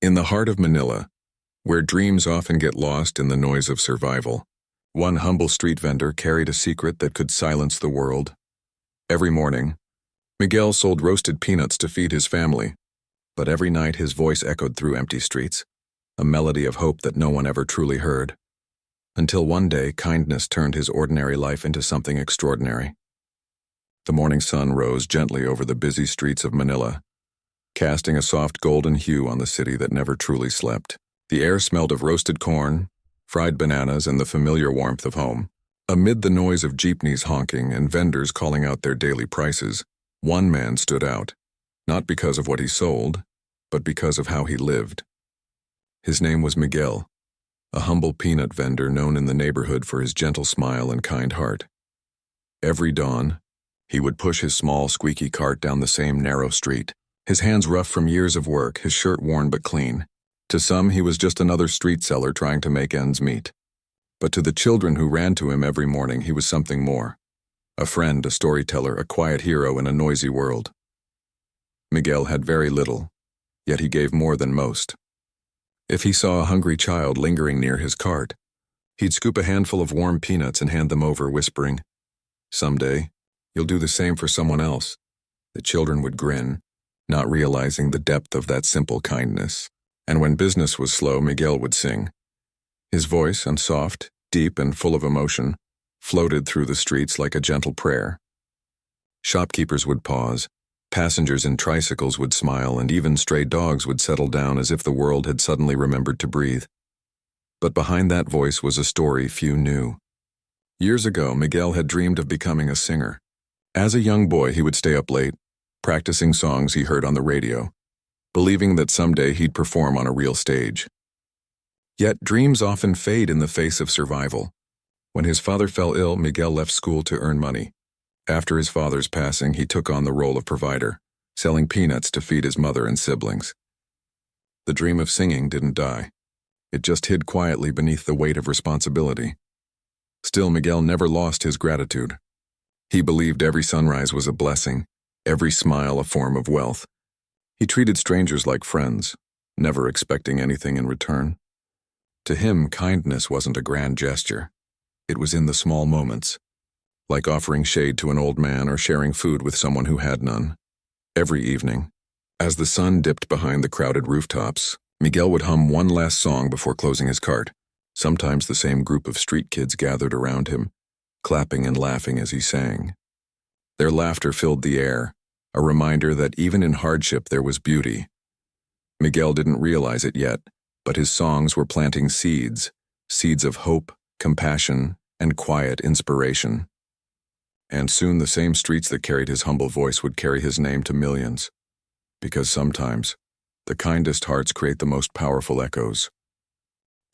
In the heart of Manila, where dreams often get lost in the noise of survival, one humble street vendor carried a secret that could silence the world. Every morning, Miguel sold roasted peanuts to feed his family, but every night his voice echoed through empty streets, a melody of hope that no one ever truly heard. Until one day, kindness turned his ordinary life into something extraordinary. The morning sun rose gently over the busy streets of Manila, casting a soft golden hue on the city that never truly slept. The air smelled of roasted corn, fried bananas, and the familiar warmth of home. Amid the noise of jeepneys honking and vendors calling out their daily prices, one man stood out, not because of what he sold, but because of how he lived. His name was Miguel, a humble peanut vendor known in the neighborhood for his gentle smile and kind heart. Every dawn, he would push his small, squeaky cart down the same narrow street, his hands rough from years of work, his shirt worn but clean. To some, he was just another street seller trying to make ends meet. But to the children who ran to him every morning, he was something more. A friend, a storyteller, a quiet hero in a noisy world. Miguel had very little, yet he gave more than most. If he saw a hungry child lingering near his cart, he'd scoop a handful of warm peanuts and hand them over, whispering, "Someday, you'll do the same for someone else." The children would grin, not realizing the depth of that simple kindness. And when business was slow, Miguel would sing. His voice, soft, deep, and full of emotion, floated through the streets like a gentle prayer. Shopkeepers would pause, passengers in tricycles would smile, and even stray dogs would settle down as if the world had suddenly remembered to breathe. But behind that voice was a story few knew. Years ago, Miguel had dreamed of becoming a singer. As a young boy, he would stay up late, practicing songs he heard on the radio, believing that someday he'd perform on a real stage. Yet dreams often fade in the face of survival. When his father fell ill, Miguel left school to earn money. After his father's passing, he took on the role of provider, selling peanuts to feed his mother and siblings. The dream of singing didn't die. It just hid quietly beneath the weight of responsibility. Still, Miguel never lost his gratitude. He believed every sunrise was a blessing, every smile a form of wealth. He treated strangers like friends, never expecting anything in return. To him, kindness wasn't a grand gesture. It was in the small moments, like offering shade to an old man or sharing food with someone who had none. Every evening, as the sun dipped behind the crowded rooftops, Miguel would hum one last song before closing his cart. Sometimes the same group of street kids gathered around him, clapping and laughing as he sang. Their laughter filled the air, a reminder that even in hardship there was beauty. Miguel didn't realize it yet, but his songs were planting seeds of hope, compassion, and quiet inspiration. And soon the same streets that carried his humble voice would carry his name to millions. Because sometimes, the kindest hearts create the most powerful echoes.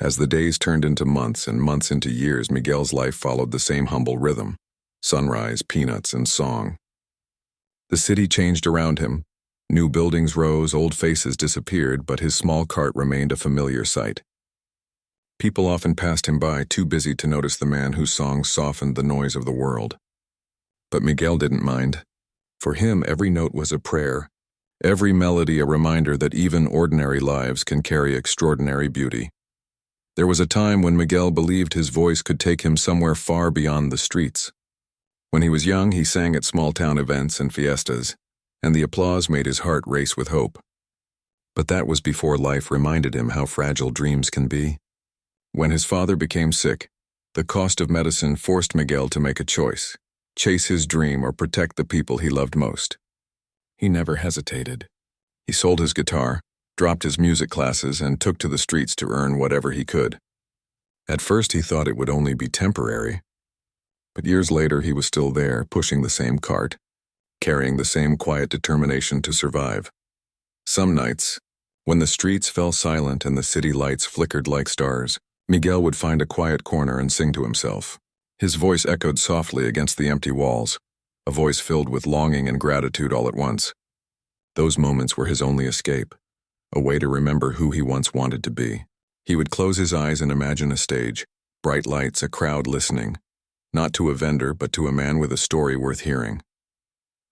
As the days turned into months and months into years, Miguel's life followed the same humble rhythm: sunrise, peanuts, and song. The city changed around him. New buildings rose, old faces disappeared, but his small cart remained a familiar sight. People often passed him by, too busy to notice the man whose songs softened the noise of the world. But Miguel didn't mind. For him, every note was a prayer, every melody a reminder that even ordinary lives can carry extraordinary beauty. There was a time when Miguel believed his voice could take him somewhere far beyond the streets. When he was young, he sang at small-town events and fiestas, and the applause made his heart race with hope. But that was before life reminded him how fragile dreams can be. When his father became sick, the cost of medicine forced Miguel to make a choice: chase his dream or protect the people he loved most. He never hesitated. He sold his guitar, dropped his music classes, and took to the streets to earn whatever he could. At first, he thought it would only be temporary. But years later, he was still there, pushing the same cart, carrying the same quiet determination to survive. Some nights, when the streets fell silent and the city lights flickered like stars, Miguel would find a quiet corner and sing to himself. His voice echoed softly against the empty walls, a voice filled with longing and gratitude all at once. Those moments were his only escape, a way to remember who he once wanted to be. He would close his eyes and imagine a stage, bright lights, a crowd listening, not to a vendor, but to a man with a story worth hearing.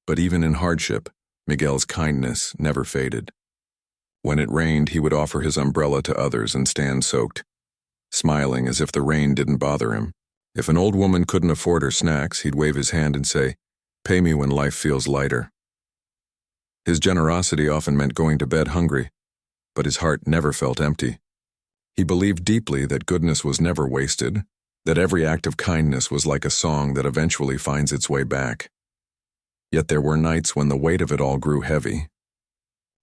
But even in hardship, Miguel's kindness never faded. When it rained, he would offer his umbrella to others and stand soaked, smiling as if the rain didn't bother him. If an old woman couldn't afford her snacks, he'd wave his hand and say, "Pay me when life feels lighter." His generosity often meant going to bed hungry, but his heart never felt empty. He believed deeply that goodness was never wasted, that every act of kindness was like a song that eventually finds its way back. Yet there were nights when the weight of it all grew heavy.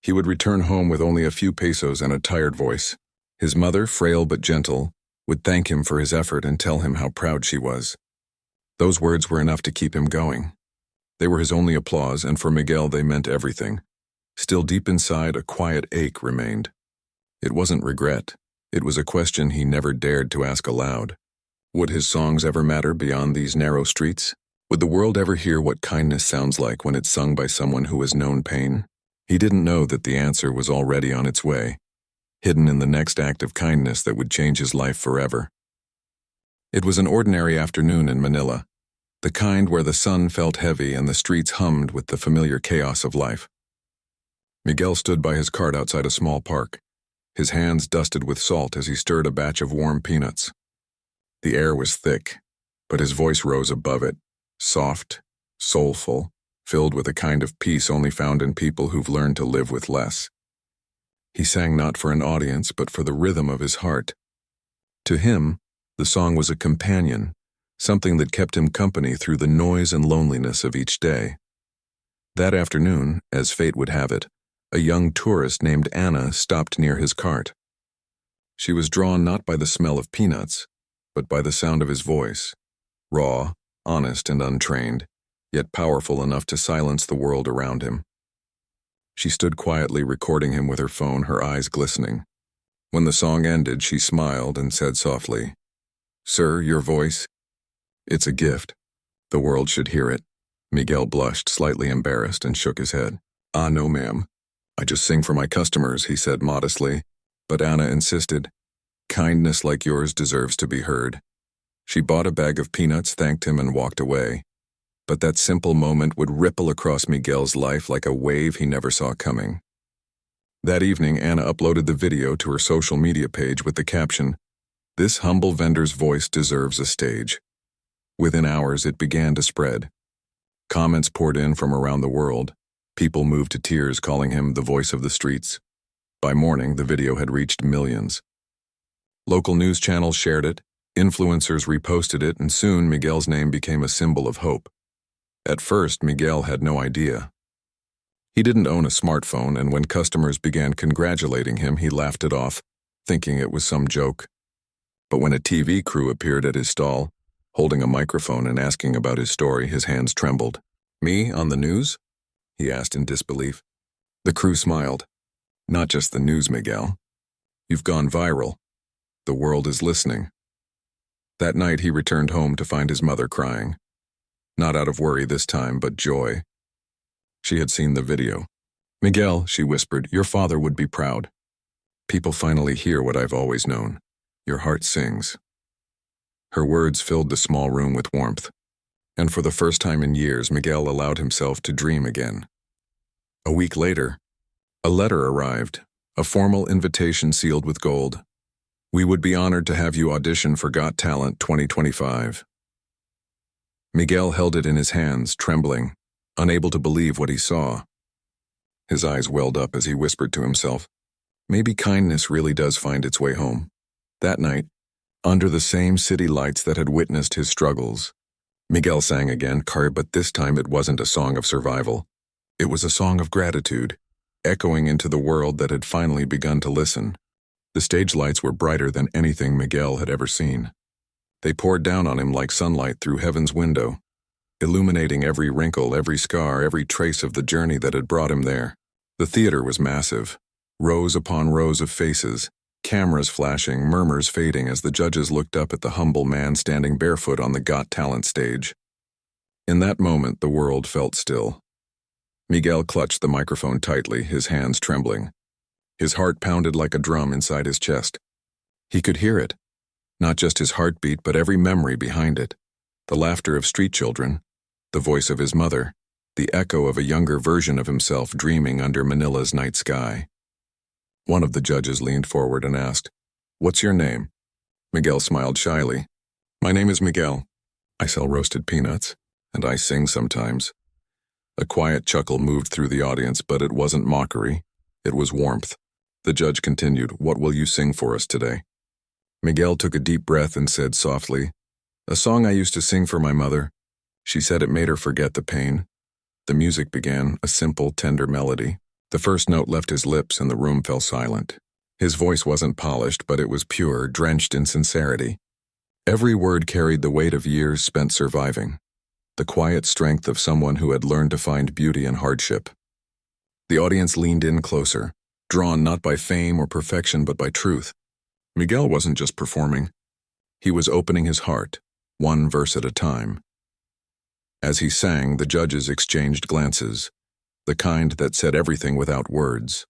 He would return home with only a few pesos and a tired voice. His mother, frail but gentle, would thank him for his effort and tell him how proud she was. Those words were enough to keep him going. They were his only applause, and for Miguel they meant everything. Still deep inside, a quiet ache remained. It wasn't regret. It was a question he never dared to ask aloud. Would his songs ever matter beyond these narrow streets? Would the world ever hear what kindness sounds like when it's sung by someone who has known pain? He didn't know that the answer was already on its way, hidden in the next act of kindness that would change his life forever. It was an ordinary afternoon in Manila, the kind where the sun felt heavy and the streets hummed with the familiar chaos of life. Miguel stood by his cart outside a small park, his hands dusted with salt as he stirred a batch of warm peanuts. The air was thick, but his voice rose above it, soft, soulful, filled with a kind of peace only found in people who've learned to live with less. He sang not for an audience, but for the rhythm of his heart. To him, the song was a companion, something that kept him company through the noise and loneliness of each day. That afternoon, as fate would have it, a young tourist named Anna stopped near his cart. She was drawn not by the smell of peanuts, but by the sound of his voice, raw, honest, and untrained, yet powerful enough to silence the world around him. She stood quietly recording him with her phone, her eyes glistening. When the song ended, she smiled and said softly, "Sir, your voice, it's a gift. The world should hear it." Miguel blushed, slightly embarrassed, and shook his head. "Ah, no, ma'am. I just sing for my customers," he said modestly, but Anna insisted, "Kindness like yours deserves to be heard." She bought a bag of peanuts, thanked him, and walked away. But that simple moment would ripple across Miguel's life like a wave he never saw coming. That evening, Anna uploaded the video to her social media page with the caption, "This humble vendor's voice deserves a stage." Within hours, it began to spread. Comments poured in from around the world. People moved to tears, calling him the voice of the streets. By morning, the video had reached millions. Local news channels shared it, influencers reposted it, and soon Miguel's name became a symbol of hope. At first, Miguel had no idea. He didn't own a smartphone, and when customers began congratulating him, he laughed it off, thinking it was some joke. But when a TV crew appeared at his stall, holding a microphone and asking about his story, his hands trembled. "Me, on the news?" he asked in disbelief. The crew smiled. "Not just the news, Miguel. You've gone viral. The world is listening." That night, he returned home to find his mother crying. Not out of worry this time, but joy. She had seen the video. "Miguel," she whispered, "your father would be proud. People finally hear what I've always known. Your heart sings." Her words filled the small room with warmth, and for the first time in years, Miguel allowed himself to dream again. A week later, a letter arrived, a formal invitation sealed with gold. "We would be honored to have you audition for Got Talent 2025. Miguel held it in his hands, trembling, unable to believe what he saw. His eyes welled up as he whispered to himself, "Maybe kindness really does find its way home." That night, under the same city lights that had witnessed his struggles, Miguel sang again, but this time it wasn't a song of survival. It was a song of gratitude, echoing into the world that had finally begun to listen. The stage lights were brighter than anything Miguel had ever seen. They poured down on him like sunlight through heaven's window, illuminating every wrinkle, every scar, every trace of the journey that had brought him there. The theater was massive, rows upon rows of faces, cameras flashing, murmurs fading as the judges looked up at the humble man standing barefoot on the Got Talent stage. In that moment, the world felt still. Miguel clutched the microphone tightly, his hands trembling. His heart pounded like a drum inside his chest. He could hear it, not just his heartbeat, but every memory behind it. The laughter of street children, the voice of his mother, the echo of a younger version of himself dreaming under Manila's night sky. One of the judges leaned forward and asked, "What's your name?" Miguel smiled shyly. "My name is Miguel. I sell roasted peanuts, and I sing sometimes." A quiet chuckle moved through the audience, but it wasn't mockery. It was warmth. The judge continued, "What will you sing for us today?" Miguel took a deep breath and said softly, "A song I used to sing for my mother. She said it made her forget the pain." The music began, a simple, tender melody. The first note left his lips and the room fell silent. His voice wasn't polished, but it was pure, drenched in sincerity. Every word carried the weight of years spent surviving, the quiet strength of someone who had learned to find beauty in hardship. The audience leaned in closer, drawn not by fame or perfection but by truth. Miguel wasn't just performing. He was opening his heart, one verse at a time. As he sang, the judges exchanged glances, the kind that said everything without words.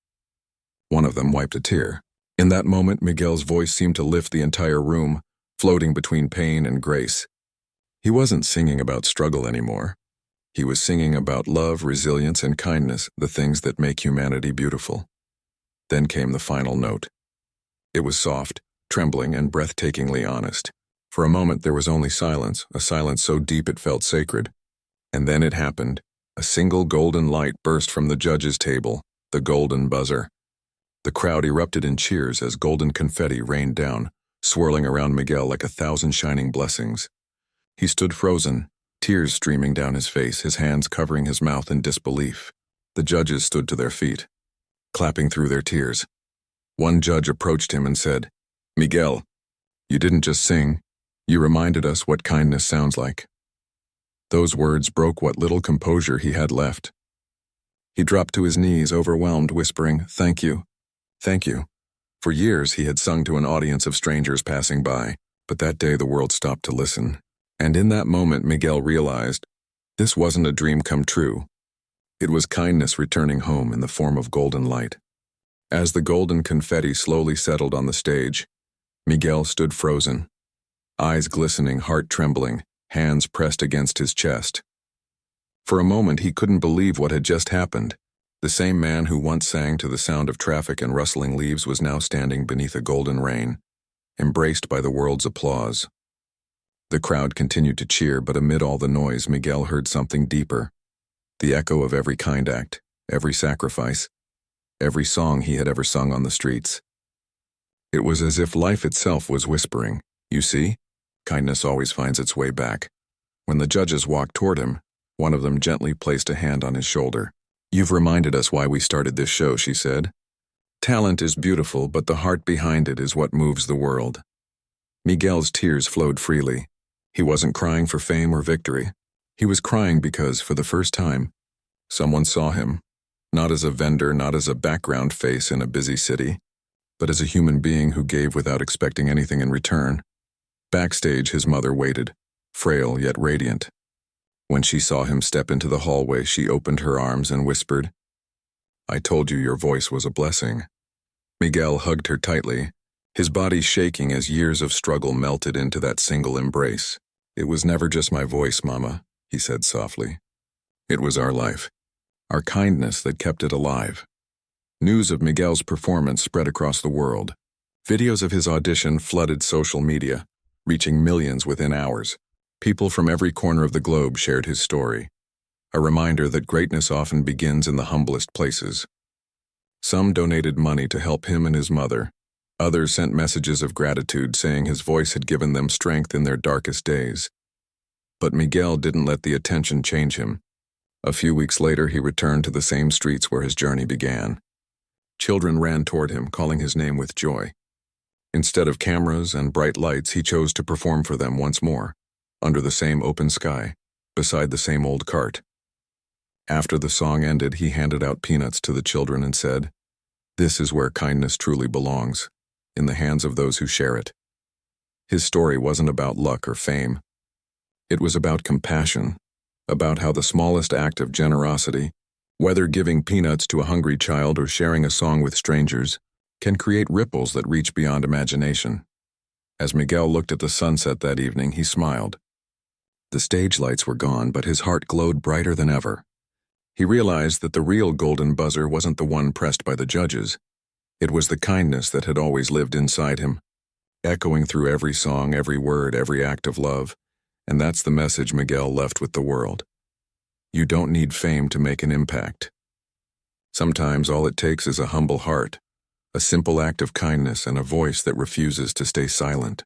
One of them wiped a tear. In that moment, Miguel's voice seemed to lift the entire room, floating between pain and grace. He wasn't singing about struggle anymore. He was singing about love, resilience, and kindness, the things that make humanity beautiful. Then came the final note. It was soft, trembling, and breathtakingly honest. For a moment there was only silence, a silence so deep it felt sacred. And then it happened. A single golden light burst from the judge's table, the golden buzzer. The crowd erupted in cheers as golden confetti rained down, swirling around Miguel like 1,000 shining blessings. He stood frozen, tears streaming down his face, his hands covering his mouth in disbelief. The judges stood to their feet, clapping through their tears. One judge approached him and said, "Miguel, you didn't just sing, you reminded us what kindness sounds like." Those words broke what little composure he had left. He dropped to his knees, overwhelmed, whispering, "Thank you, thank you." For years he had sung to an audience of strangers passing by, but that day the world stopped to listen. And in that moment Miguel realized, this wasn't a dream come true. It was kindness returning home in the form of golden light. As the golden confetti slowly settled on the stage, Miguel stood frozen, eyes glistening, heart trembling, hands pressed against his chest. For a moment he couldn't believe what had just happened. The same man who once sang to the sound of traffic and rustling leaves was now standing beneath a golden rain, embraced by the world's applause. The crowd continued to cheer, but amid all the noise Miguel heard something deeper. The echo of every kind act, every sacrifice, every song he had ever sung on the streets. It was as if life itself was whispering, "You see? Kindness always finds its way back." When the judges walked toward him, one of them gently placed a hand on his shoulder. "You've reminded us why we started this show," she said. "Talent is beautiful, but the heart behind it is what moves the world." Miguel's tears flowed freely. He wasn't crying for fame or victory. He was crying because, for the first time, someone saw him, not as a vendor, not as a background face in a busy city, but as a human being who gave without expecting anything in return. Backstage, his mother waited, frail yet radiant. When she saw him step into the hallway, she opened her arms and whispered, "I told you your voice was a blessing." Miguel hugged her tightly, his body shaking as years of struggle melted into that single embrace. "It was never just my voice, Mama," he said softly. "It was our life, our kindness that kept it alive." News of Miguel's performance spread across the world. Videos of his audition flooded social media, reaching millions within hours. People from every corner of the globe shared his story, a reminder that greatness often begins in the humblest places. Some donated money to help him and his mother. Others sent messages of gratitude, saying his voice had given them strength in their darkest days. But Miguel didn't let the attention change him. A few weeks later, he returned to the same streets where his journey began. Children ran toward him, calling his name with joy. Instead of cameras and bright lights, he chose to perform for them once more, under the same open sky, beside the same old cart. After the song ended, he handed out peanuts to the children and said, "This is where kindness truly belongs, in the hands of those who share it." His story wasn't about luck or fame. It was about compassion, about how the smallest act of generosity, whether giving peanuts to a hungry child or sharing a song with strangers, can create ripples that reach beyond imagination. As Miguel looked at the sunset that evening, he smiled. The stage lights were gone, but his heart glowed brighter than ever. He realized that the real golden buzzer wasn't the one pressed by the judges. It was the kindness that had always lived inside him, echoing through every song, every word, every act of love, and that's the message Miguel left with the world. You don't need fame to make an impact. Sometimes all it takes is a humble heart, a simple act of kindness, and a voice that refuses to stay silent.